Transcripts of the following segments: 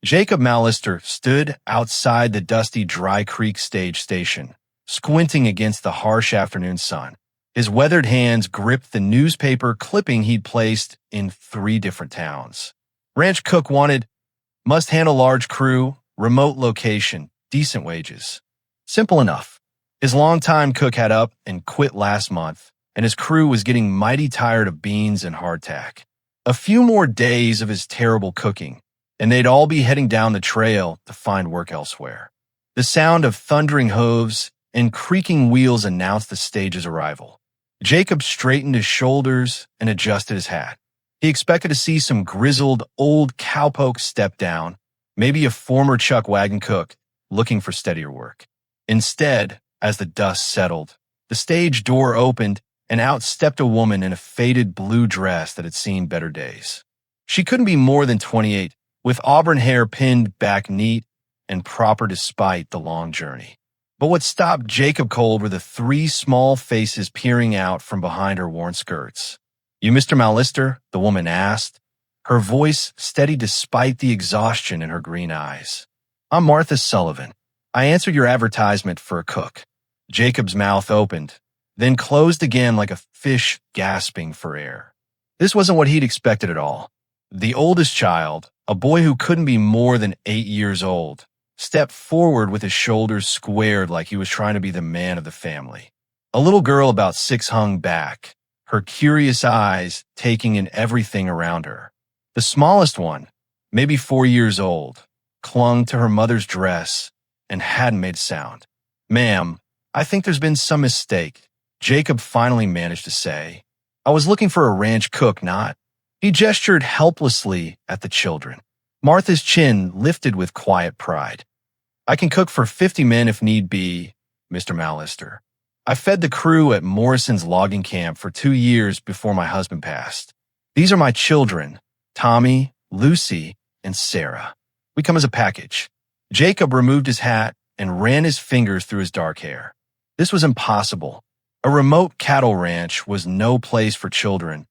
Jacob Mallister stood outside the dusty Dry Creek stage station, squinting against the harsh afternoon sun. His weathered hands gripped the newspaper clipping he'd placed in 3 different towns. Ranch cook wanted, must handle large crew, remote location, decent wages. Simple enough. His longtime cook had up and quit last month, and his crew was getting mighty tired of beans and hardtack. A few more days of his terrible cooking, and they'd all be heading down the trail to find work elsewhere. The sound of thundering hooves and creaking wheels announced the stage's arrival. Jacob straightened his shoulders and adjusted his hat. He expected to see some grizzled old cowpoke step down, maybe a former chuck wagon cook looking for steadier work. Instead, as the dust settled, the stage door opened and out stepped a woman in a faded blue dress that had seen better days. She couldn't be more than 28, with auburn hair pinned back neat and proper despite the long journey. But what stopped Jacob cold were the 3 small faces peering out from behind her worn skirts. "You Mr. Mallister?" the woman asked, her voice steady despite the exhaustion in her green eyes. "I'm Martha Sullivan. I answered your advertisement for a cook." Jacob's mouth opened, then closed again like a fish gasping for air. This wasn't what he'd expected at all. The oldest child, a boy who couldn't be more than 8 years old, stepped forward with his shoulders squared like he was trying to be the man of the family. A little girl about 6 hung back, her curious eyes taking in everything around her. The smallest one, maybe 4 years old, clung to her mother's dress and hadn't made a sound. "Ma'am, I think there's been some mistake," Jacob finally managed to say. "I was looking for a ranch cook, not." He gestured helplessly at the children. Martha's chin lifted with quiet pride. "I can cook for 50 men if need be, Mr. Mallister. I fed the crew at Morrison's logging camp for 2 years before my husband passed. These are my children, Tommy, Lucy, and Sarah. We come as a package." Jacob removed his hat and ran his fingers through his dark hair. This was impossible. A remote cattle ranch was no place for children,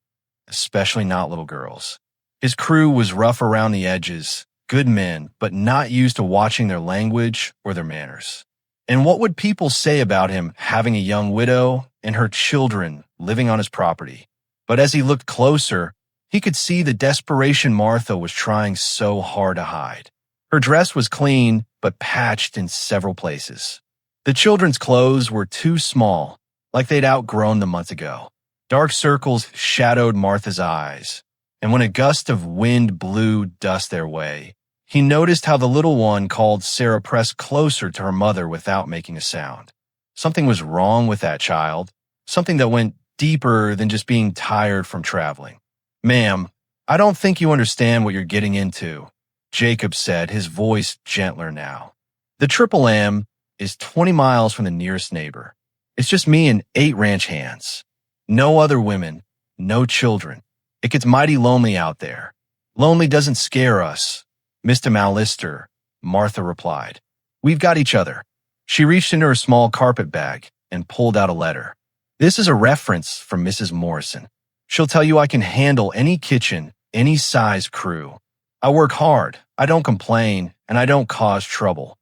especially not little girls. His crew was rough around the edges, good men, but not used to watching their language or their manners. And what would people say about him having a young widow and her children living on his property? But as he looked closer, he could see the desperation Martha was trying so hard to hide. Her dress was clean, but patched in several places. The children's clothes were too small, like they'd outgrown them months ago. Dark circles shadowed Martha's eyes, and when a gust of wind blew dust their way, he noticed how the little one called Sarah pressed closer to her mother without making a sound. Something was wrong with that child, something that went deeper than just being tired from traveling. "Ma'am, I don't think you understand what you're getting into," Jacob said, his voice gentler now. "The Triple M is 20 miles from the nearest neighbor. It's just me and 8 ranch hands. No other women, no children. It gets mighty lonely out there. Lonely doesn't scare us, Mr. Mallister," Martha replied. "We've got each other." She reached into her small carpet bag and pulled out a letter. "This is a reference from Mrs. Morrison. She'll tell you I can handle any kitchen, any size crew. I work hard, I don't complain, and I don't cause trouble."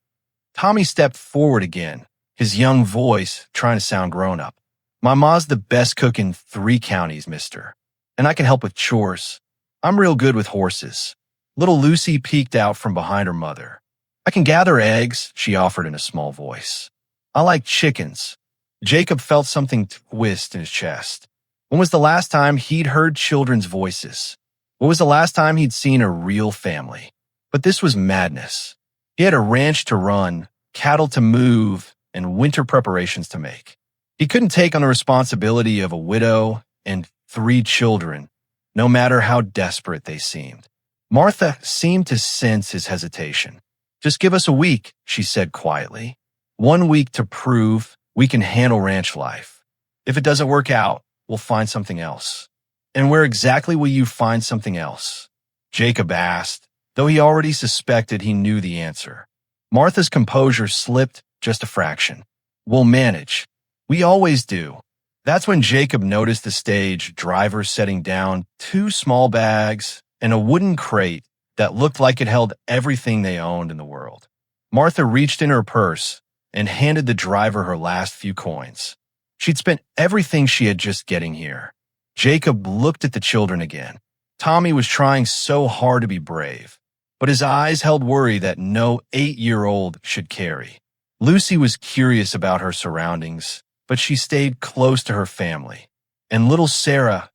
Tommy stepped forward again, his young voice trying to sound grown-up. "My ma's the best cook in 3 counties, mister. And I can help with chores. I'm real good with horses." Little Lucy peeked out from behind her mother. "I can gather eggs," she offered in a small voice. "I like chickens." Jacob felt something twist in his chest. When was the last time he'd heard children's voices? When was the last time he'd seen a real family? But this was madness. He had a ranch to run, cattle to move, and winter preparations to make. He couldn't take on the responsibility of a widow and 3 children, no matter how desperate they seemed. Martha seemed to sense his hesitation. "Just give us a week," she said quietly. "1 week to prove we can handle ranch life. If it doesn't work out, we'll find something else." "And where exactly will you find something else?" Jacob asked, though he already suspected he knew the answer. Martha's composure slipped just a fraction. "We'll manage. We always do." That's when Jacob noticed the stage driver setting down 2 small bags and a wooden crate that looked like it held everything they owned in the world. Martha reached in her purse and handed the driver her last few coins. She'd spent everything she had just getting here. Jacob looked at the children again. Tommy was trying so hard to be brave, but his eyes held worry that no 8-year-old should carry. Lucy was curious about her surroundings, but she stayed close to her family. And little Sarah,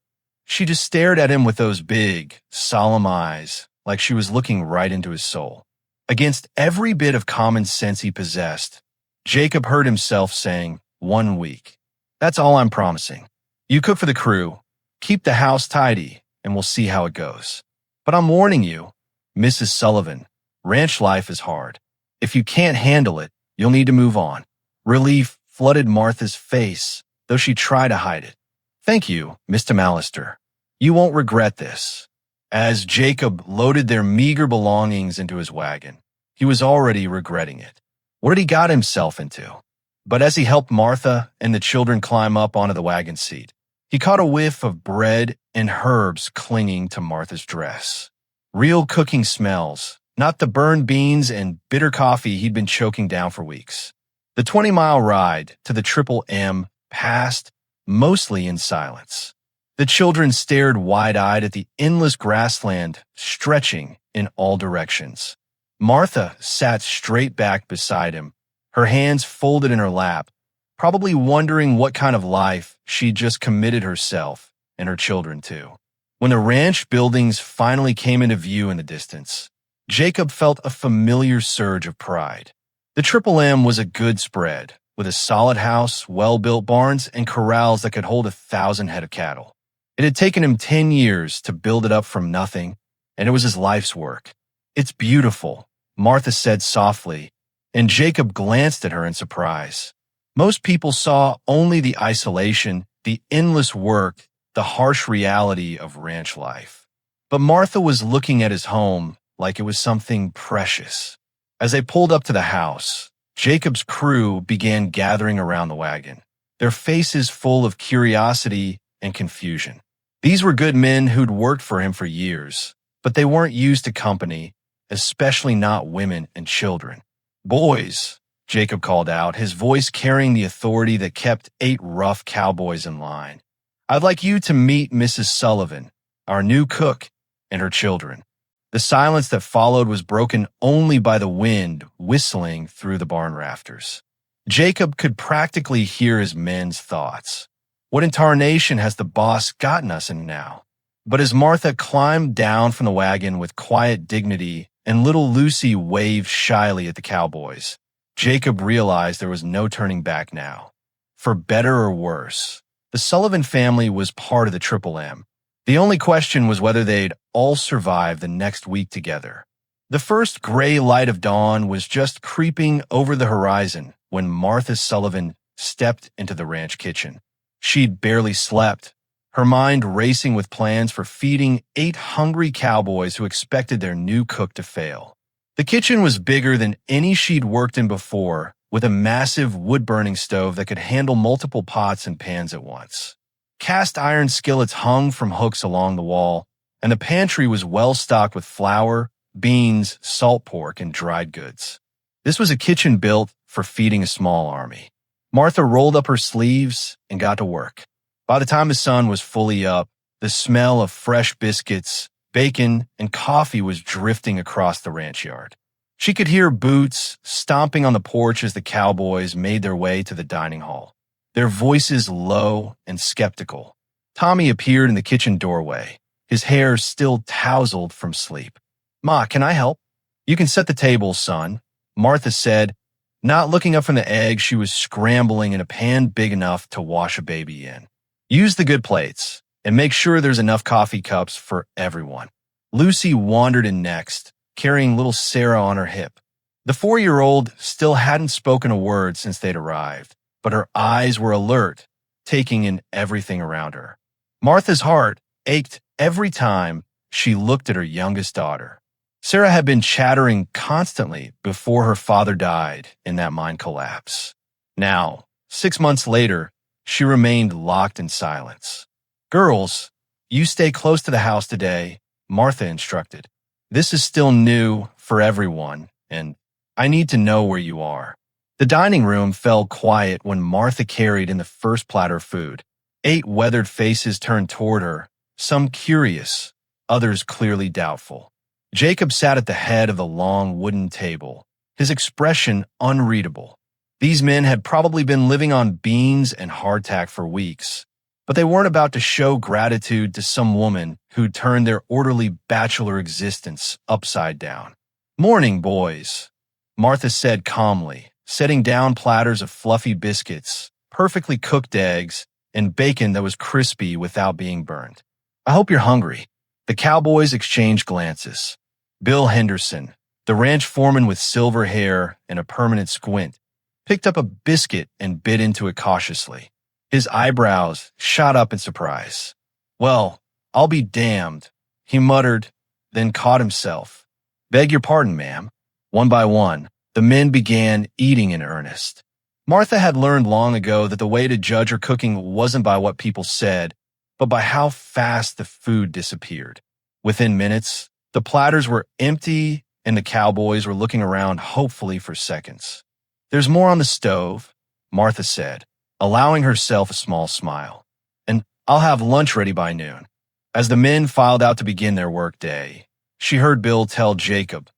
she just stared at him with those big, solemn eyes, like she was looking right into his soul. Against every bit of common sense he possessed, Jacob heard himself saying, "1 week. That's all I'm promising. You cook for the crew, keep the house tidy, and we'll see how it goes. But I'm warning you, Mrs. Sullivan, ranch life is hard. If you can't handle it, you'll need to move on." Relief flooded Martha's face, though she tried to hide it. "Thank you, Mr. Mallister. You won't regret this." As Jacob loaded their meager belongings into his wagon, he was already regretting it. What had he got himself into? But as he helped Martha and the children climb up onto the wagon seat, he caught a whiff of bread and herbs clinging to Martha's dress. Real cooking smells, not the burned beans and bitter coffee he'd been choking down for weeks. The 20-mile ride to the Triple M passed mostly in silence. The children stared wide-eyed at the endless grassland stretching in all directions. Martha sat straight back beside him, her hands folded in her lap, probably wondering what kind of life she'd just committed herself and her children to. When the ranch buildings finally came into view in the distance, Jacob felt a familiar surge of pride. The Triple M was a good spread, with a solid house, well-built barns, and corrals that could hold 1,000 head of cattle. It had taken him 10 years to build it up from nothing, and it was his life's work. "It's beautiful," Martha said softly, and Jacob glanced at her in surprise. Most people saw only the isolation, the endless work, the harsh reality of ranch life. But Martha was looking at his home like it was something precious. As they pulled up to the house, Jacob's crew began gathering around the wagon, their faces full of curiosity and confusion. These were good men who'd worked for him for years, but they weren't used to company, especially not women and children. "Boys," Jacob called out, his voice carrying the authority that kept 8 rough cowboys in line. "I'd like you to meet Mrs. Sullivan, our new cook, and her children." The silence that followed was broken only by the wind whistling through the barn rafters. Jacob could practically hear his men's thoughts. What in tarnation has the boss gotten us in now? But as Martha climbed down from the wagon with quiet dignity and little Lucy waved shyly at the cowboys, Jacob realized there was no turning back now. For better or worse, the Sullivan family was part of the Triple M. The only question was whether they'd all survive the next week together. The first gray light of dawn was just creeping over the horizon when Martha Sullivan stepped into the ranch kitchen. She'd barely slept, her mind racing with plans for feeding 8 hungry cowboys who expected their new cook to fail. The kitchen was bigger than any she'd worked in before, with a massive wood-burning stove that could handle multiple pots and pans at once. Cast iron skillets hung from hooks along the wall, and the pantry was well stocked with flour, beans, salt pork, and dried goods. This was a kitchen built for feeding a small army. Martha rolled up her sleeves and got to work. By the time the sun was fully up, the smell of fresh biscuits, bacon, and coffee was drifting across the ranch yard. She could hear boots stomping on the porch as the cowboys made their way to the dining hall, their voices low and skeptical. Tommy appeared in the kitchen doorway, his hair still tousled from sleep. "Ma, can I help?" "You can set the table, son," Martha said. Not looking up from the egg, she was scrambling in a pan big enough to wash a baby in. "Use the good plates, and make sure there's enough coffee cups for everyone." Lucy wandered in next, carrying little Sarah on her hip. The 4-year-old still hadn't spoken a word since they'd arrived, but her eyes were alert, taking in everything around her. Martha's heart ached every time she looked at her youngest daughter. Sarah had been chattering constantly before her father died in that mind collapse. Now, 6 months later, she remained locked in silence. "Girls, you stay close to the house today," Martha instructed. This is still new for everyone, and I need to know where you are." The dining room fell quiet when Martha carried in the first platter of food. 8 weathered faces turned toward her, some curious, others clearly doubtful. Jacob sat at the head of the long wooden table, his expression unreadable. These men had probably been living on beans and hardtack for weeks, but they weren't about to show gratitude to some woman who'd turned their orderly bachelor existence upside down. "Morning, boys," Martha said calmly, setting down platters of fluffy biscuits, perfectly cooked eggs, and bacon that was crispy without being burned. "I hope you're hungry." The cowboys exchanged glances. Bill Henderson, the ranch foreman with silver hair and a permanent squint, picked up a biscuit and bit into it cautiously. His eyebrows shot up in surprise. "Well, I'll be damned," he muttered, then caught himself. "Beg your pardon, ma'am." One by one, the men began eating in earnest. Martha had learned long ago that the way to judge her cooking wasn't by what people said, but by how fast the food disappeared. Within minutes, the platters were empty and the cowboys were looking around hopefully for seconds. "There's more on the stove," Martha said, allowing herself a small smile. "And I'll have lunch ready by noon." As the men filed out to begin their workday, she heard Bill tell Jacob,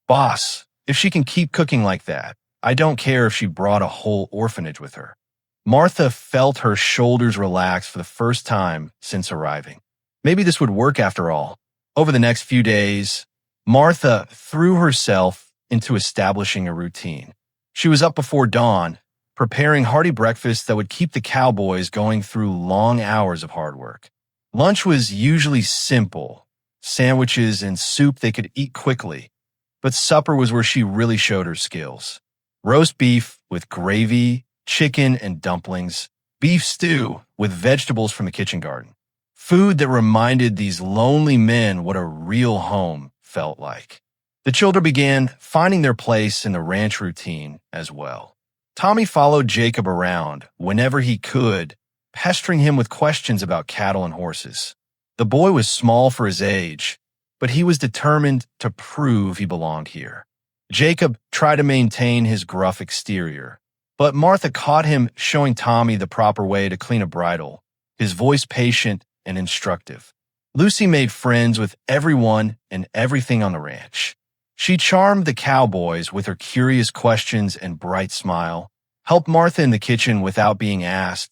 "Boss, if she can keep cooking like that, I don't care if she brought a whole orphanage with her." Martha felt her shoulders relax for the first time since arriving. Maybe this would work after all. Over the next few days, Martha threw herself into establishing a routine. She was up before dawn, preparing hearty breakfast that would keep the cowboys going through long hours of hard work. Lunch was usually simple, sandwiches and soup they could eat quickly, but supper was where she really showed her skills. Roast beef with gravy, chicken and dumplings, beef stew with vegetables from the kitchen garden. Food that reminded these lonely men what a real home felt like. The children began finding their place in the ranch routine as well. Tommy followed Jacob around whenever he could, pestering him with questions about cattle and horses. The boy was small for his age, but he was determined to prove he belonged here. Jacob tried to maintain his gruff exterior, but Martha caught him showing Tommy the proper way to clean a bridle, his voice patient and instructive. Lucy made friends with everyone and everything on the ranch. She charmed the cowboys with her curious questions and bright smile, helped Martha in the kitchen without being asked,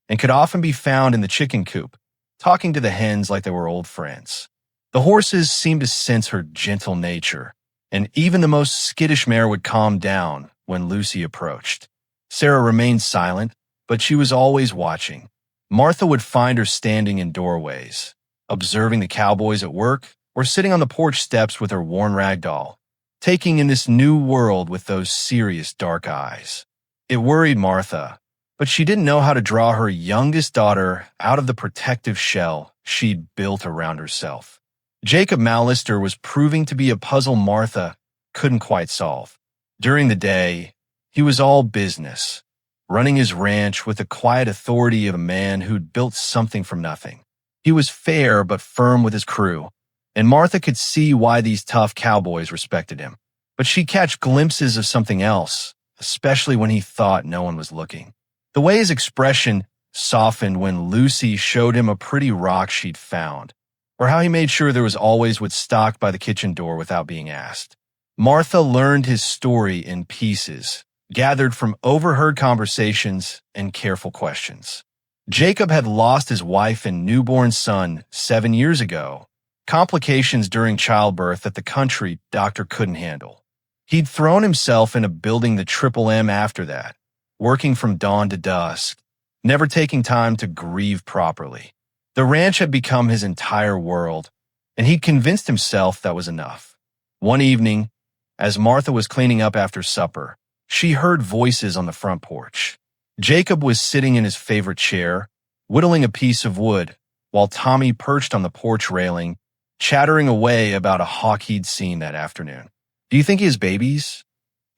and could often be found in the chicken coop, talking to the hens like they were old friends. The horses seemed to sense her gentle nature, and even the most skittish mare would calm down when Lucy approached. Sarah remained silent, but she was always watching. Martha would find her standing in doorways, observing the cowboys at work or sitting on the porch steps with her worn rag doll, taking in this new world with those serious dark eyes. It worried Martha, but she didn't know how to draw her youngest daughter out of the protective shell she'd built around herself. Jacob Mallister was proving to be a puzzle Martha couldn't quite solve. During the day, he was all business, running his ranch with the quiet authority of a man who'd built something from nothing. He was fair but firm with his crew, and Martha could see why these tough cowboys respected him. But she'd catch glimpses of something else, especially when he thought no one was looking. The way his expression softened when Lucy showed him a pretty rock she'd found, or how he made sure there was always what's stocked by the kitchen door without being asked. Martha learned his story in pieces, gathered from overheard conversations and careful questions. Jacob had lost his wife and newborn son 7 years ago, complications during childbirth that the country doctor couldn't handle. He'd thrown himself into building the Triple M after that, working from dawn to dusk, never taking time to grieve properly. The ranch had become his entire world, and he'd convinced himself that was enough. One evening, as Martha was cleaning up after supper, she heard voices on the front porch. Jacob was sitting in his favorite chair, whittling a piece of wood, while Tommy perched on the porch railing, chattering away about a hawk he'd seen that afternoon. "Do you think he has babies?"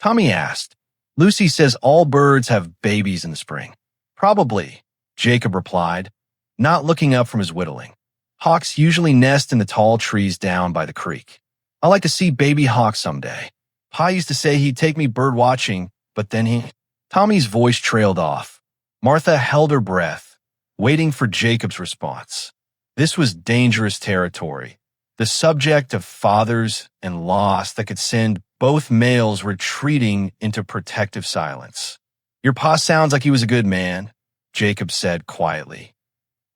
Tommy asked. "Lucy says all birds have babies in the spring." "Probably," Jacob replied, not looking up from his whittling. "Hawks usually nest in the tall trees down by the creek." I'd like to see baby hawk someday. Pa used to say he'd take me bird watching, but then Tommy's voice trailed off. Martha held her breath, waiting for Jacob's response. This was dangerous territory, the subject of fathers and loss that could send both males retreating into protective silence. Your pa sounds like he was a good man, Jacob said quietly.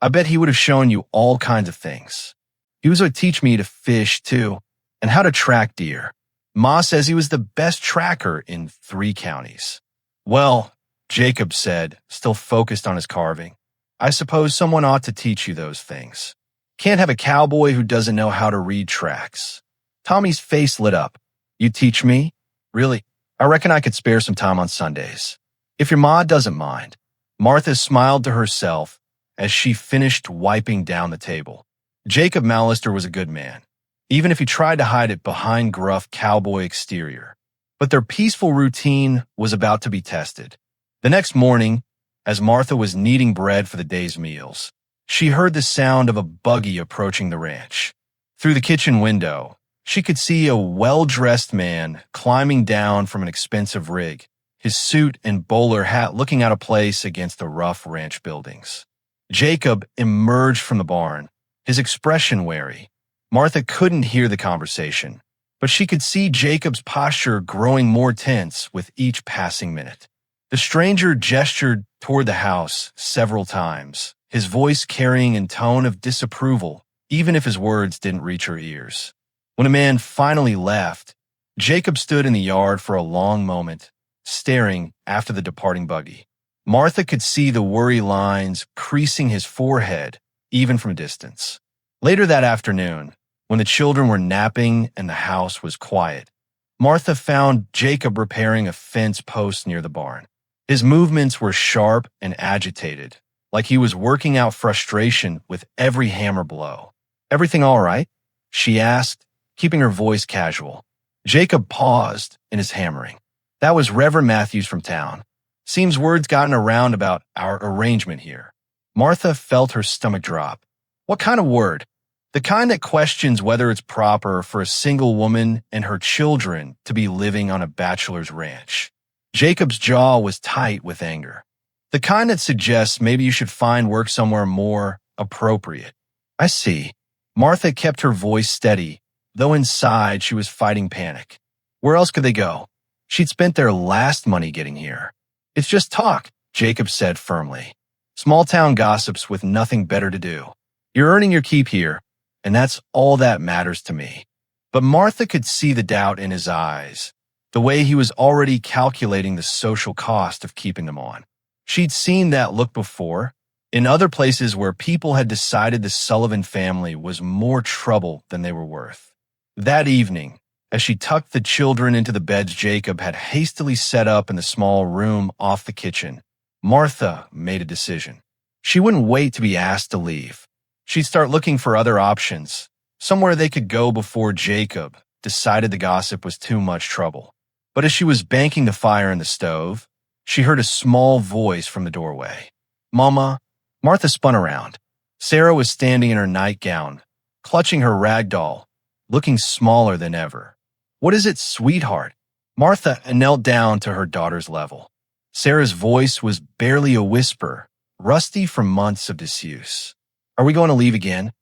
I bet he would have shown you all kinds of things. He was going to teach me to fish, too, and how to track deer. Ma says he was the best tracker in 3 counties. Well, Jacob said, still focused on his carving, I suppose someone ought to teach you those things. Can't have a cowboy who doesn't know how to read tracks. Tommy's face lit up. You teach me? Really? I reckon I could spare some time on Sundays. If your ma doesn't mind. Martha smiled to herself as she finished wiping down the table. Jacob Mallister was a good man, even if he tried to hide it behind gruff cowboy exterior. But their peaceful routine was about to be tested. The next morning, as Martha was kneading bread for the day's meals, she heard the sound of a buggy approaching the ranch. Through the kitchen window, she could see a well-dressed man climbing down from an expensive rig, his suit and bowler hat looking out of place against the rough ranch buildings. Jacob emerged from the barn, his expression wary. Martha couldn't hear the conversation, but she could see Jacob's posture growing more tense with each passing minute. The stranger gestured toward the house several times, his voice carrying a tone of disapproval, even if his words didn't reach her ears. When a man finally left, Jacob stood in the yard for a long moment, staring after the departing buggy. Martha could see the worry lines creasing his forehead, even from a distance. Later that afternoon, when the children were napping and the house was quiet, Martha found Jacob repairing a fence post near the barn. His movements were sharp and agitated, like he was working out frustration with every hammer blow. Everything all right? She asked, keeping her voice casual. Jacob paused in his hammering. That was Reverend Matthews from town. Seems word's gotten around about our arrangement here. Martha felt her stomach drop. What kind of word? The kind that questions whether it's proper for a single woman and her children to be living on a bachelor's ranch. Jacob's jaw was tight with anger. The kind that suggests maybe you should find work somewhere more appropriate. I see. Martha kept her voice steady, though inside she was fighting panic. Where else could they go? She'd spent their last money getting here. It's just talk, Jacob said firmly. Small-town gossips with nothing better to do. You're earning your keep here, and that's all that matters to me. But Martha could see the doubt in his eyes, the way he was already calculating the social cost of keeping them on. She'd seen that look before, in other places where people had decided the Sullivan family was more trouble than they were worth. That evening, as she tucked the children into the beds Jacob had hastily set up in the small room off the kitchen, Martha made a decision. She wouldn't wait to be asked to leave. She'd start looking for other options, somewhere they could go before Jacob decided the gossip was too much trouble. But as she was banking the fire in the stove, she heard a small voice from the doorway. Mama. Martha spun around. Sarah was standing in her nightgown, clutching her rag doll, looking smaller than ever. What is it, sweetheart? Martha knelt down to her daughter's level. Sarah's voice was barely a whisper, rusty from months of disuse. Are we going to leave again?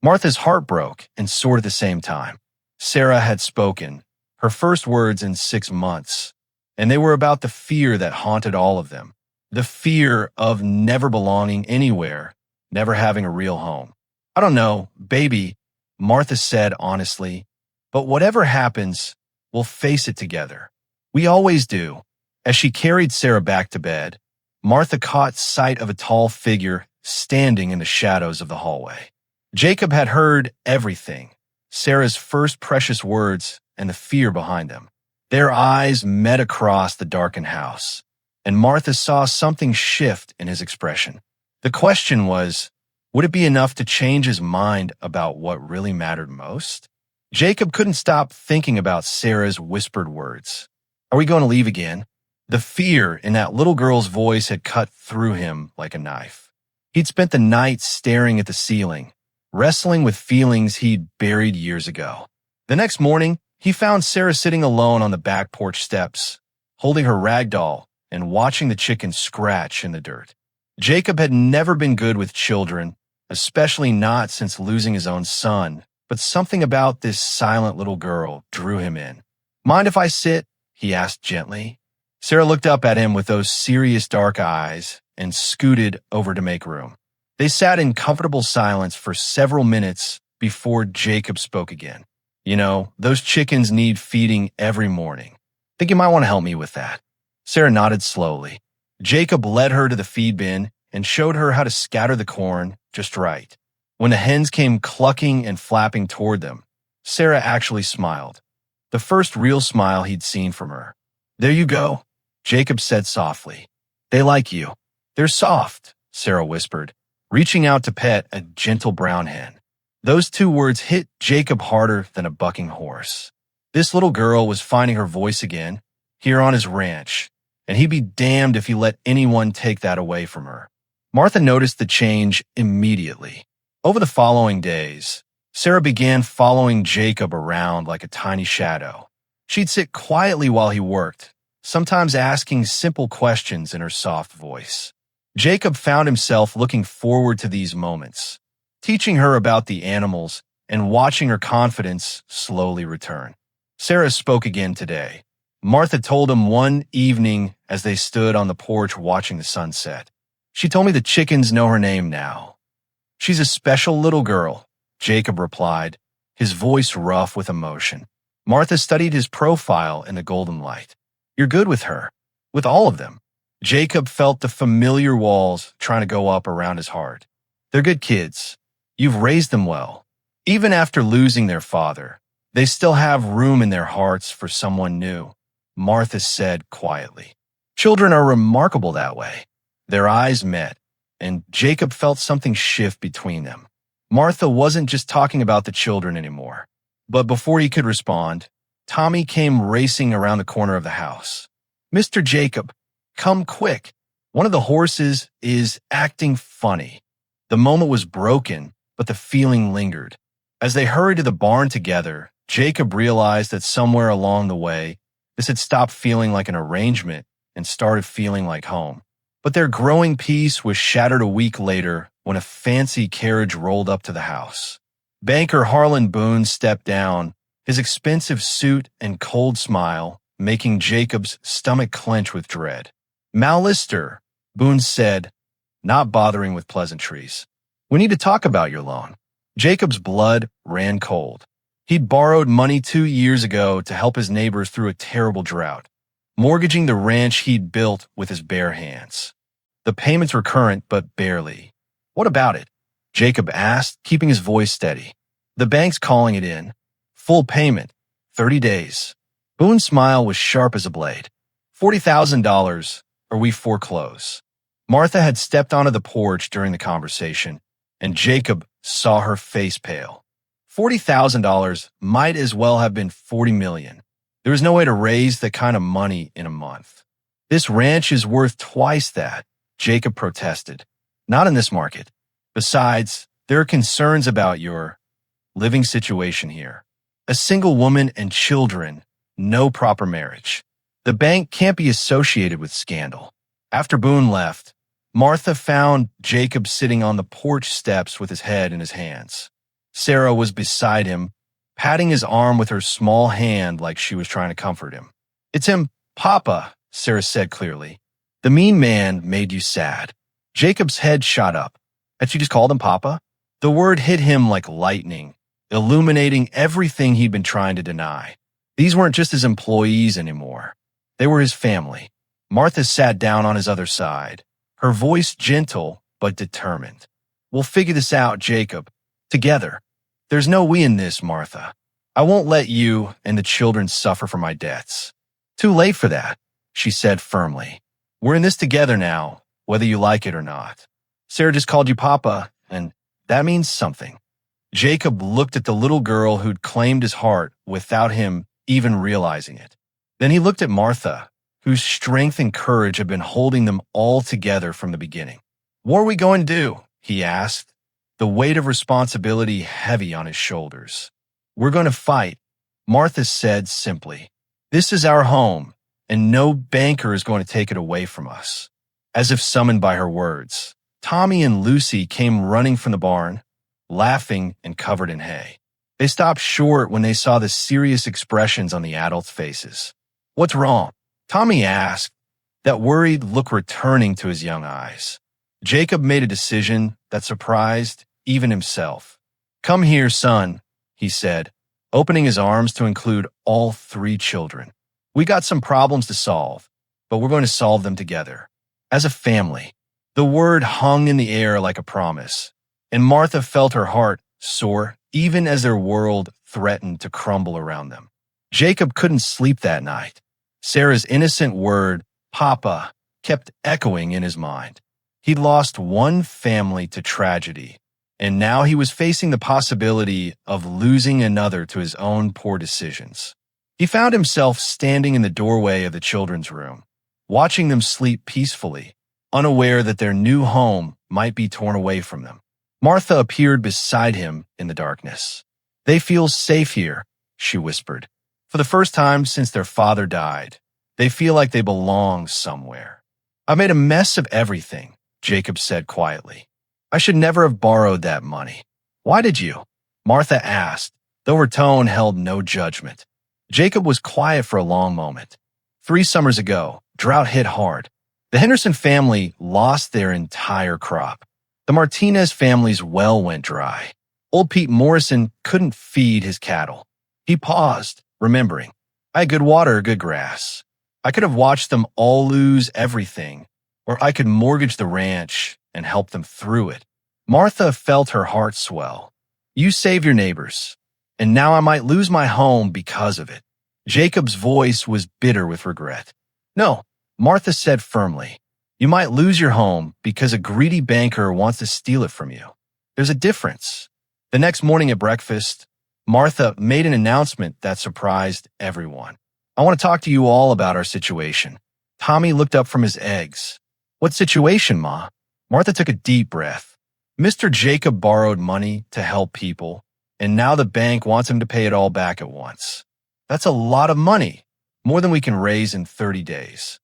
Martha's heart broke and soared at the same time. Sarah had spoken, her first words in 6 months, and they were about the fear that haunted all of them. The fear of never belonging anywhere, never having a real home. I don't know, baby, Martha said honestly, but whatever happens, we'll face it together. We always do. As she carried Sarah back to bed, Martha caught sight of a tall figure standing in the shadows of the hallway. Jacob had heard everything, Sarah's first precious words and the fear behind them. Their eyes met across the darkened house, and Martha saw something shift in his expression. The question was, would it be enough to change his mind about what really mattered most? Jacob couldn't stop thinking about Sarah's whispered words. Are we going to leave again? The fear in that little girl's voice had cut through him like a knife. He'd spent the night staring at the ceiling, wrestling with feelings he'd buried years ago. The next morning, he found Sarah sitting alone on the back porch steps, holding her rag doll and watching the chickens scratch in the dirt. Jacob had never been good with children, especially not since losing his own son, but something about this silent little girl drew him in. "Mind if I sit?" he asked gently. Sarah looked up at him with those serious dark eyes and scooted over to make room. They sat in comfortable silence for several minutes before Jacob spoke again. "You know, those chickens need feeding every morning. Think you might want to help me with that." Sarah nodded slowly. Jacob led her to the feed bin and showed her how to scatter the corn just right. When the hens came clucking and flapping toward them, Sarah actually smiled. The first real smile he'd seen from her. "There you go," Jacob said softly. "They like you." "They're soft," Sarah whispered, reaching out to pet a gentle brown hen. Those two words hit Jacob harder than a bucking horse. This little girl was finding her voice again, here on his ranch, and he'd be damned if he let anyone take that away from her. Martha noticed the change immediately. Over the following days, Sarah began following Jacob around like a tiny shadow. She'd sit quietly while he worked, sometimes asking simple questions in her soft voice. Jacob found himself looking forward to these moments, teaching her about the animals and watching her confidence slowly return. Sarah spoke again today. Martha told him one evening as they stood on the porch watching the sunset. "She told me the chickens know her name now." "She's a special little girl," Jacob replied, his voice rough with emotion. Martha studied his profile in the golden light. "You're good with her, with all of them." Jacob felt the familiar walls trying to go up around his heart. "They're good kids. You've raised them well. Even after losing their father, they still have room in their hearts for someone new," Martha said quietly. "Children are remarkable that way." Their eyes met, and Jacob felt something shift between them. Martha wasn't just talking about the children anymore. But before he could respond, Tommy came racing around the corner of the house. "Mr. Jacob, come quick. One of the horses is acting funny." The moment was broken, but the feeling lingered. As they hurried to the barn together, Jacob realized that somewhere along the way, this had stopped feeling like an arrangement and started feeling like home. But their growing peace was shattered a week later when a fancy carriage rolled up to the house. Banker Harlan Boone stepped down, his expensive suit and cold smile making Jacob's stomach clench with dread. "Mal Lister," Boone said, not bothering with pleasantries. "We need to talk about your loan." Jacob's blood ran cold. He'd borrowed money 2 years ago to help his neighbors through a terrible drought, mortgaging the ranch he'd built with his bare hands. The payments were current, but barely. "What about it?" Jacob asked, keeping his voice steady. "The bank's calling it in. Full payment, 30 days. Boone's smile was sharp as a blade. $40,000, or we foreclose." Martha had stepped onto the porch during the conversation, and Jacob saw her face pale. $40,000 might as well have been $40 million. There was no way to raise that kind of money in a month. "This ranch is worth twice that," Jacob protested. "Not in this market. Besides, there are concerns about your living situation here. A single woman and children, no proper marriage. The bank can't be associated with scandal." After Boone left, Martha found Jacob sitting on the porch steps with his head in his hands. Sarah was beside him, patting his arm with her small hand like she was trying to comfort him. "It's him, Papa," Sarah said clearly. "The mean man made you sad." Jacob's head shot up. Had she just called him Papa? The word hit him like lightning, illuminating everything he'd been trying to deny. These weren't just his employees anymore. They were his family. Martha sat down on his other side, her voice gentle but determined. "We'll figure this out, Jacob. Together. There's no we in this, Martha. I won't let you and the children suffer for my debts." "Too late for that," she said firmly. "We're in this together now, whether you like it or not. Sarah just called you Papa, and that means something." Jacob looked at the little girl who'd claimed his heart without him even realizing it. Then he looked at Martha, whose strength and courage had been holding them all together from the beginning. "What are we going to do?" he asked, the weight of responsibility heavy on his shoulders. "We're going to fight. Martha said simply. This is our home, and no banker is going to take it away from us. As if summoned by her words, Tommy and Lucy came running from the barn, laughing and covered in hay. They stopped short when they saw the serious expressions on the adults' faces. What's wrong? Tommy asked, that worried look returning to his young eyes. Jacob made a decision that surprised even himself. Come here, son, he said, opening his arms to include all three children. We got some problems to solve, but we're going to solve them together. As a family. The word hung in the air like a promise, and Martha felt her heart soar even as their world threatened to crumble around them. Jacob couldn't sleep that night. Sarah's innocent word, Papa, kept echoing in his mind. He'd lost one family to tragedy, and now he was facing the possibility of losing another to his own poor decisions. He found himself standing in the doorway of the children's room, watching them sleep peacefully, unaware that their new home might be torn away from them. Martha appeared beside him in the darkness. They feel safe here, she whispered. For the first time since their father died, they feel like they belong somewhere. I made a mess of everything, Jacob said quietly. I should never have borrowed that money. Why did you? Martha asked, though her tone held no judgment. Jacob was quiet for a long moment. 3 summers ago, drought hit hard. The Henderson family lost their entire crop. The Martinez family's well went dry. Old Pete Morrison couldn't feed his cattle. He paused, remembering. I had good water, good grass. I could have watched them all lose everything, or I could mortgage the ranch and help them through it. Martha felt her heart swell. You saved your neighbors, and now I might lose my home because of it. Jacob's voice was bitter with regret. No, Martha said firmly. You might lose your home because a greedy banker wants to steal it from you. There's a difference. The next morning at breakfast, Martha made an announcement that surprised everyone. I want to talk to you all about our situation. Tommy looked up from his eggs. What situation, Ma? Martha took a deep breath. Mr. Jacob borrowed money to help people, and now the bank wants him to pay it all back at once. That's a lot of money, more than we can raise in 30 days.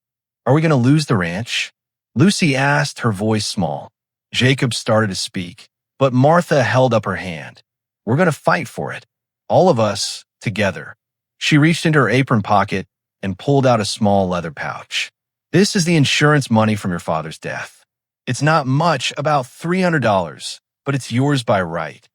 Are we going to lose the ranch? Lucy asked, her voice small. Jacob started to speak, but Martha held up her hand. We're going to fight for it. All of us, together. She reached into her apron pocket and pulled out a small leather pouch. This is the insurance money from your father's death. It's not much, about $300, but it's yours by right.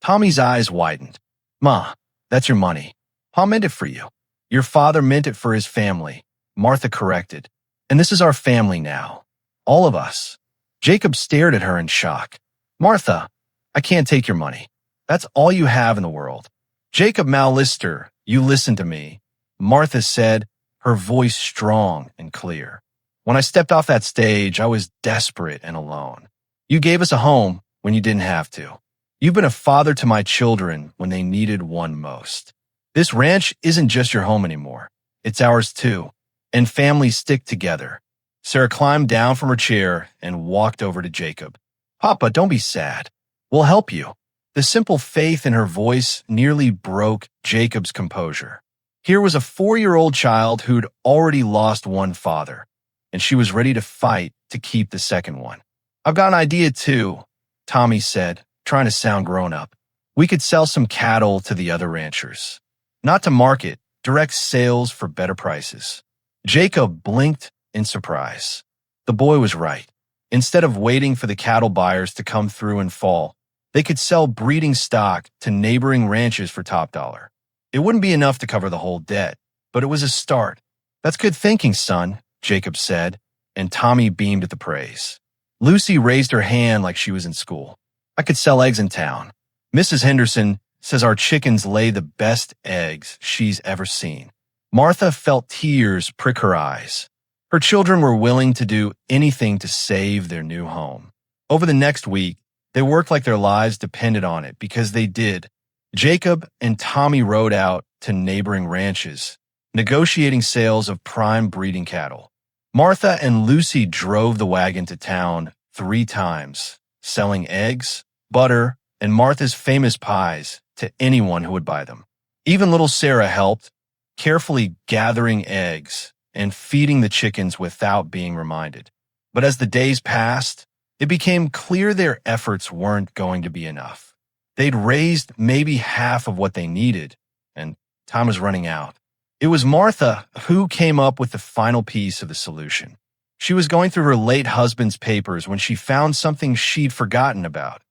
Tommy's eyes widened. Ma, that's your money. Pa meant it for you. Your father meant it for his family, Martha corrected. And this is our family now. All of us. Jacob stared at her in shock. Martha, I can't take your money. That's all you have in the world. Jacob Mallister, you listen to me, Martha said, her voice strong and clear. When I stepped off that stage, I was desperate and alone. You gave us a home when you didn't have to. You've been a father to my children when they needed one most. This ranch isn't just your home anymore. It's ours too. And families stick together. Sarah climbed down from her chair and walked over to Jacob. Papa, don't be sad. We'll help you. The simple faith in her voice nearly broke Jacob's composure. Here was a 4-year-old child who'd already lost one father, and she was ready to fight to keep the second one. I've got an idea too, Tommy said, trying to sound grown up. We could sell some cattle to the other ranchers. Not to market, direct sales for better prices. Jacob blinked in surprise. The boy was right. Instead of waiting for the cattle buyers to come through and fall, they could sell breeding stock to neighboring ranches for top dollar. It wouldn't be enough to cover the whole debt, but it was a start. That's good thinking, son, Jacob said, and Tommy beamed at the praise. Lucy raised her hand like she was in school. I could sell eggs in town. Mrs. Henderson says our chickens lay the best eggs she's ever seen. Martha felt tears prick her eyes. Her children were willing to do anything to save their new home. Over the next week, they worked like their lives depended on it because they did. Jacob and Tommy rode out to neighboring ranches, negotiating sales of prime breeding cattle. Martha and Lucy drove the wagon to town 3 times, selling eggs, butter, and Martha's famous pies to anyone who would buy them. Even little Sarah helped, carefully gathering eggs and feeding the chickens without being reminded. But as the days passed, it became clear their efforts weren't going to be enough. They'd raised maybe half of what they needed, and time was running out. It was Martha who came up with the final piece of the solution. She was going through her late husband's papers when she found something she'd forgotten about.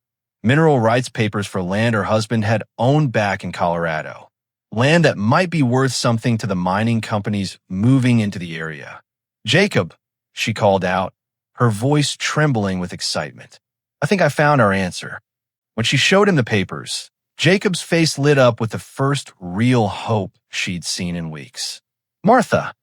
Mineral rights papers for land her husband had owned back in Colorado. Land that might be worth something to the mining companies moving into the area. "Jacob," she called out, her voice trembling with excitement. "I think I found our answer." When she showed him the papers, Jacob's face lit up with the first real hope she'd seen in weeks. "Martha,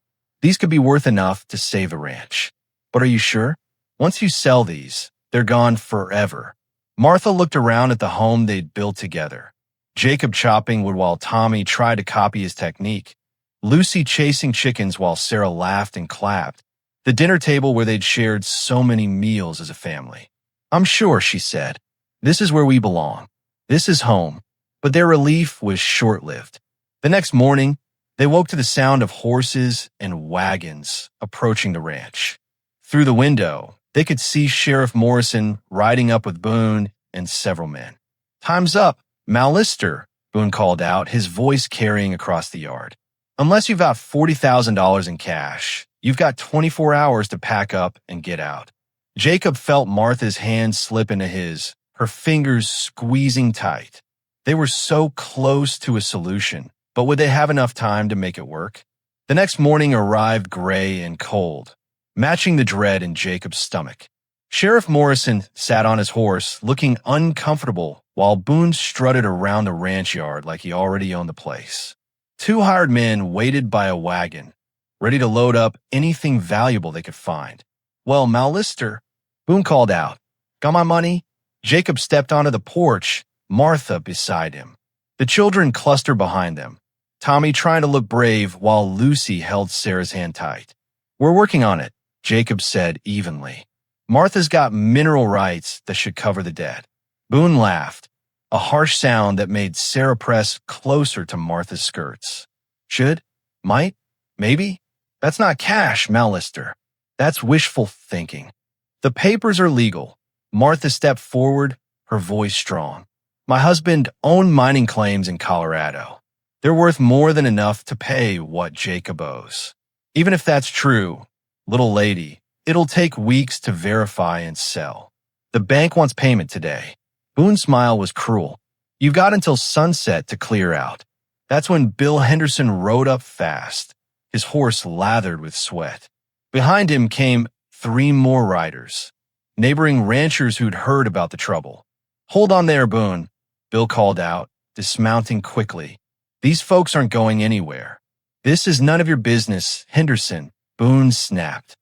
these could be worth enough to save a ranch. But are you sure? Once you sell these, they're gone forever." Martha looked around at the home they'd built together. Jacob chopping wood while Tommy tried to copy his technique. Lucy chasing chickens while Sarah laughed and clapped. The dinner table where they'd shared so many meals as a family. "I'm sure," she said. "This is where we belong. This is home." But their relief was short-lived. The next morning, they woke to the sound of horses and wagons approaching the ranch. Through the window, they could see Sheriff Morrison riding up with Boone and several men. "Time's up, Mallister," Boone called out, his voice carrying across the yard. "Unless you've got $40,000 in cash, you've got 24 hours to pack up and get out." Jacob felt Martha's hand slip into his, her fingers squeezing tight. They were so close to a solution, but would they have enough time to make it work? The next morning arrived gray and cold, matching the dread in Jacob's stomach. Sheriff Morrison sat on his horse, looking uncomfortable, while Boone strutted around the ranch yard like he already owned the place. Two hired men waited by a wagon, ready to load up anything valuable they could find. "Well, Mallister," Boone called out. "Got my money?" Jacob stepped onto the porch, Martha beside him. The children clustered behind them, Tommy trying to look brave while Lucy held Sarah's hand tight. "We're working on it," Jacob said evenly. "Martha's got mineral rights that should cover the debt." Boone laughed, a harsh sound that made Sarah press closer to Martha's skirts. "Should? Might? Maybe? That's not cash, Mallister. That's wishful thinking. The papers are legal." Martha stepped forward, her voice strong. "My husband owned mining claims in Colorado. They're worth more than enough to pay what Jacob owes. Even if that's true, little lady, it'll take weeks to verify and sell. The bank wants payment today." Boone's smile was cruel. "You've got until sunset to clear out." That's when Bill Henderson rode up fast, his horse lathered with sweat. Behind him came 3 more riders, neighboring ranchers who'd heard about the trouble. "Hold on there, Boone," Bill called out, dismounting quickly. "These folks aren't going anywhere." "This is none of your business, Henderson," Boone snapped.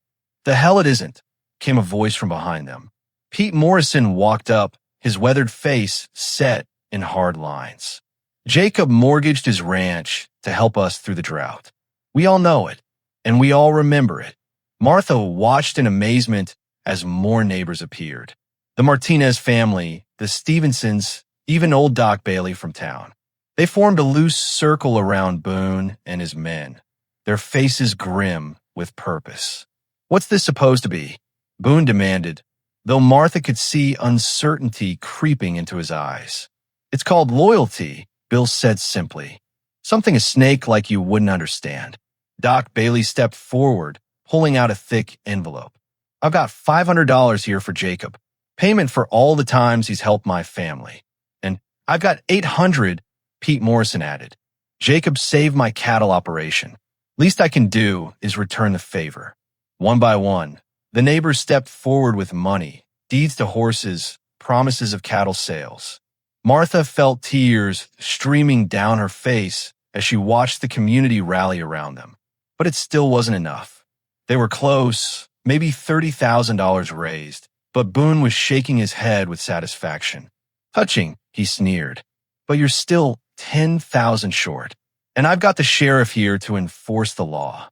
"The hell it isn't," came a voice from behind them. Pete Morrison walked up, his weathered face set in hard lines. "Jacob mortgaged his ranch to help us through the drought. We all know it, and we all remember it." Martha watched in amazement as more neighbors appeared. The Martinez family, the Stevensons, even old Doc Bailey from town. They formed a loose circle around Boone and his men, their faces grim with purpose. "What's this supposed to be?" Boone demanded, though Martha could see uncertainty creeping into his eyes. "It's called loyalty," Bill said simply. "Something a snake like you wouldn't understand." Doc Bailey stepped forward, pulling out a thick envelope. "I've got $500 here for Jacob. Payment for all the times he's helped my family. And I've got $800, Pete Morrison added. "Jacob saved my cattle operation. Least I can do is return the favor." One by one, the neighbors stepped forward with money, deeds to horses, promises of cattle sales. Martha felt tears streaming down her face as she watched the community rally around them. But it still wasn't enough. They were close, maybe $30,000 raised, but Boone was shaking his head with satisfaction. "Touching," he sneered, "but you're still 10,000 short. And I've got the sheriff here to enforce the law."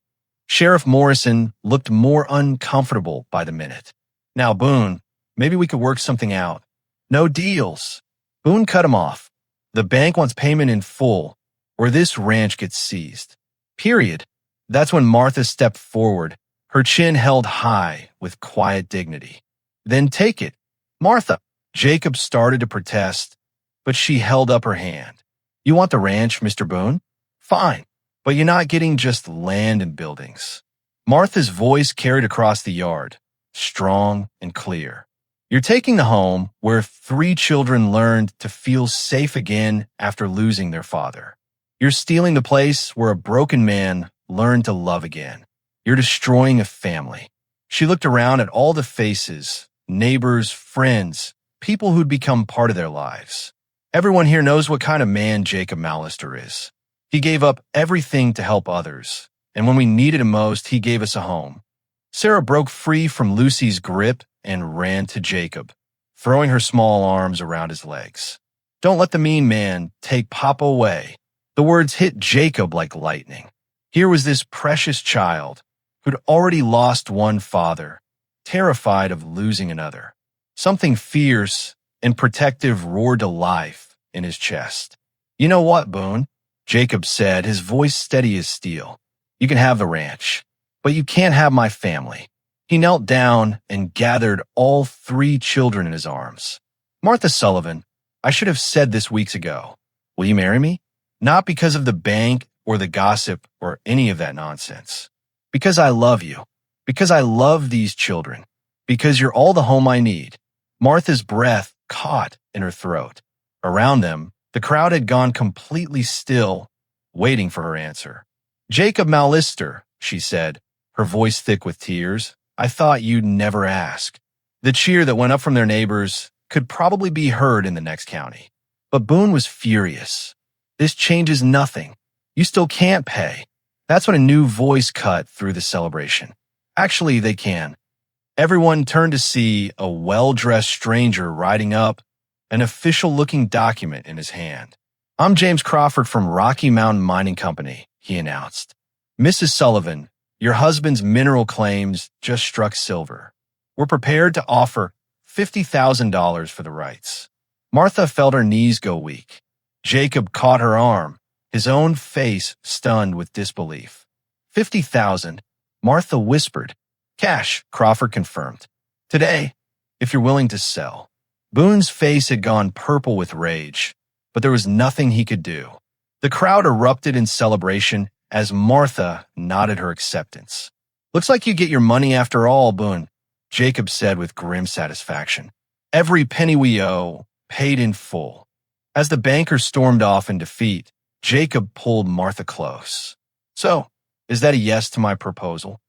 Sheriff Morrison looked more uncomfortable by the minute. "Now, Boone, maybe we could work something out." "No deals." Boone cut him off. "The bank wants payment in full, or this ranch gets seized. Period. That's when Martha stepped forward, her chin held high with quiet dignity. Then take it, Martha. Jacob started to protest, but she held up her hand. You want the ranch, Mr. Boone? Fine, but you're not getting just land and buildings. Martha's voice carried across the yard, strong and clear. You're taking the home where 3 children learned to feel safe again after losing their father. You're stealing the place where a broken man learned to love again. You're destroying a family. She looked around at all the faces, neighbors, friends, people who'd become part of their lives. Everyone here knows what kind of man Jacob Mallister is. He gave up everything to help others, and when we needed him most, he gave us a home. Sarah broke free from Lucy's grip and ran to Jacob, throwing her small arms around his legs. Don't let the mean man take Papa away. The words hit Jacob like lightning. Here was this precious child who'd already lost one father, terrified of losing another. Something fierce and protective roared to life in his chest. You know what, Boone? Jacob said, his voice steady as steel. You can have the ranch, but you can't have my family. He knelt down and gathered all 3 children in his arms. Martha Sullivan, I should have said this weeks ago. Will you marry me? Not because of the bank or the gossip or any of that nonsense. Because I love you. Because I love these children. Because you're all the home I need. Martha's breath caught in her throat. Around them, the crowd had gone completely still, waiting for her answer. Jacob Mallister, she said, her voice thick with tears. I thought you'd never ask. The cheer that went up from their neighbors could probably be heard in the next county. But Boone was furious. This changes nothing. You still can't pay. That's when a new voice cut through the celebration. Actually, they can. Everyone turned to see a well-dressed stranger riding up, an official-looking document in his hand. I'm James Crawford from Rocky Mountain Mining Company, he announced. Mrs. Sullivan, your husband's mineral claims just struck silver. We're prepared to offer $50,000 for the rights. Martha felt her knees go weak. Jacob caught her arm, his own face stunned with disbelief. $50,000, Martha whispered. Cash, Crawford confirmed. Today, if you're willing to sell. Boone's face had gone purple with rage, but there was nothing he could do. The crowd erupted in celebration as Martha nodded her acceptance. Looks like you get your money after all, Boone, Jacob said with grim satisfaction. Every penny we owe, paid in full. As the banker stormed off in defeat, Jacob pulled Martha close. So, is that a yes to my proposal?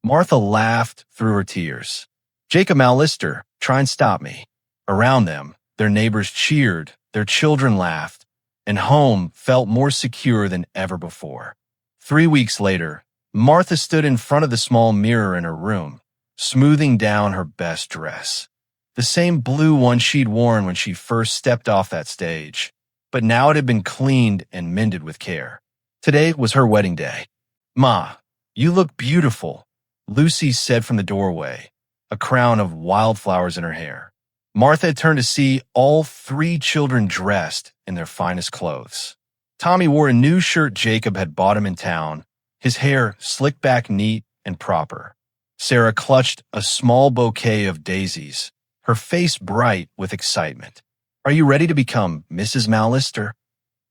Martha laughed through her tears. Jacob Mallister, try and stop me. Around them, their neighbors cheered, their children laughed, and home felt more secure than ever before. 3 weeks later, Martha stood in front of the small mirror in her room, smoothing down her best dress. The same blue one she'd worn when she first stepped off that stage, but now it had been cleaned and mended with care. Today was her wedding day. Ma, you look beautiful, Lucy said from the doorway, a crown of wildflowers in her hair. Martha had turned to see all 3 children dressed in their finest clothes. Tommy wore a new shirt Jacob had bought him in town, his hair slicked back neat and proper. Sarah clutched a small bouquet of daisies, her face bright with excitement. Are you ready to become Mrs. Mallister?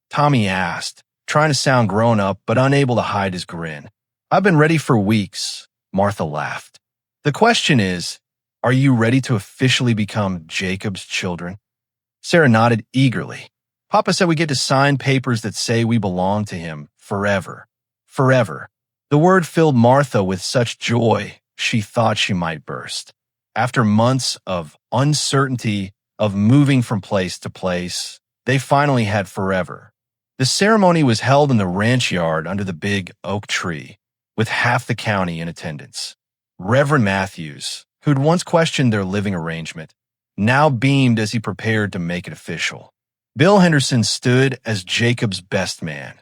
Tommy asked, trying to sound grown up but unable to hide his grin. I've been ready for weeks, Martha laughed. The question is, are you ready to officially become Jacob's children? Sarah nodded eagerly. Papa said we get to sign papers that say we belong to him forever. Forever. The word filled Martha with such joy she thought she might burst. After months of uncertainty, of moving from place to place, they finally had forever. The ceremony was held in the ranch yard under the big oak tree, with half the county in attendance. Reverend Matthews, who'd once questioned their living arrangement, now beamed as he prepared to make it official. Bill Henderson stood as Jacob's best man,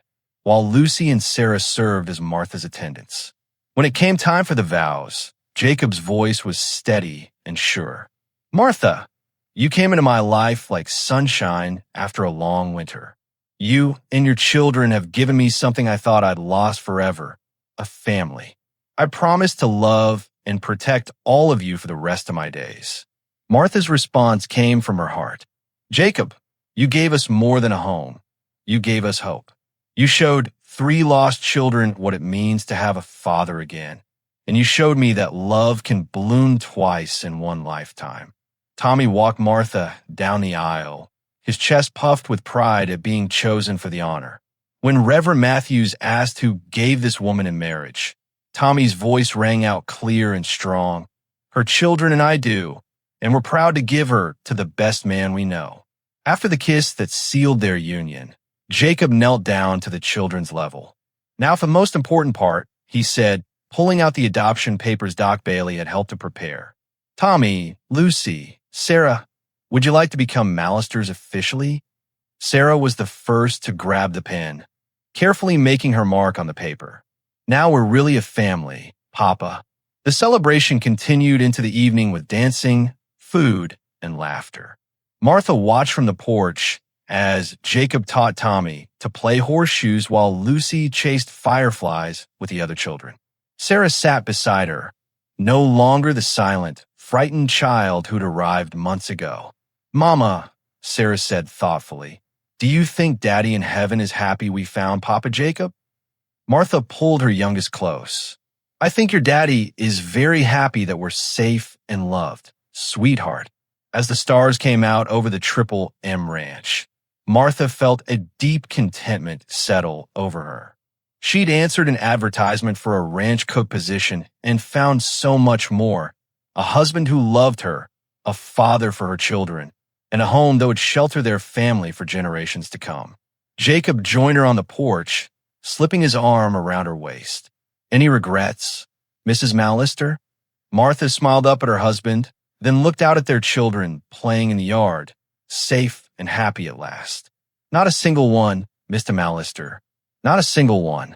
while Lucy and Sarah served as Martha's attendants. When it came time for the vows, Jacob's voice was steady and sure. Martha, you came into my life like sunshine after a long winter. You and your children have given me something I thought I'd lost forever, a family. I promise to love and protect all of you for the rest of my days." Martha's response came from her heart. "Jacob, you gave us more than a home. You gave us hope. You showed 3 lost children what it means to have a father again. And you showed me that love can bloom twice in one lifetime." Tommy walked Martha down the aisle, his chest puffed with pride at being chosen for the honor. When Reverend Matthews asked who gave this woman in marriage, Tommy's voice rang out clear and strong. "Her children and I do, and we're proud to give her to the best man we know." After the kiss that sealed their union, Jacob knelt down to the children's level. "Now for the most important part," he said, pulling out the adoption papers Doc Bailey had helped to prepare. "Tommy, Lucy, Sarah, would you like to become Mallisters officially?" Sarah was the first to grab the pen, carefully making her mark on the paper. "Now we're really a family, Papa." The celebration continued into the evening with dancing, food, and laughter. Martha watched from the porch as Jacob taught Tommy to play horseshoes while Lucy chased fireflies with the other children. Sarah sat beside her, no longer the silent, frightened child who'd arrived months ago. "Mama," Sarah said thoughtfully, "do you think Daddy in heaven is happy we found Papa Jacob?" Martha pulled her youngest close. "I think your daddy is very happy that we're safe and loved, sweetheart." As the stars came out over the Triple M Ranch, Martha felt a deep contentment settle over her. She'd answered an advertisement for a ranch cook position and found so much more: a husband who loved her, a father for her children, and a home that would shelter their family for generations to come. Jacob joined her on the porch, slipping his arm around her waist. "Any regrets, Mrs. Mallister?" Martha smiled up at her husband, then looked out at their children playing in the yard, safe and happy at last. "Not a single one, Mr. Mallister. Not a single one."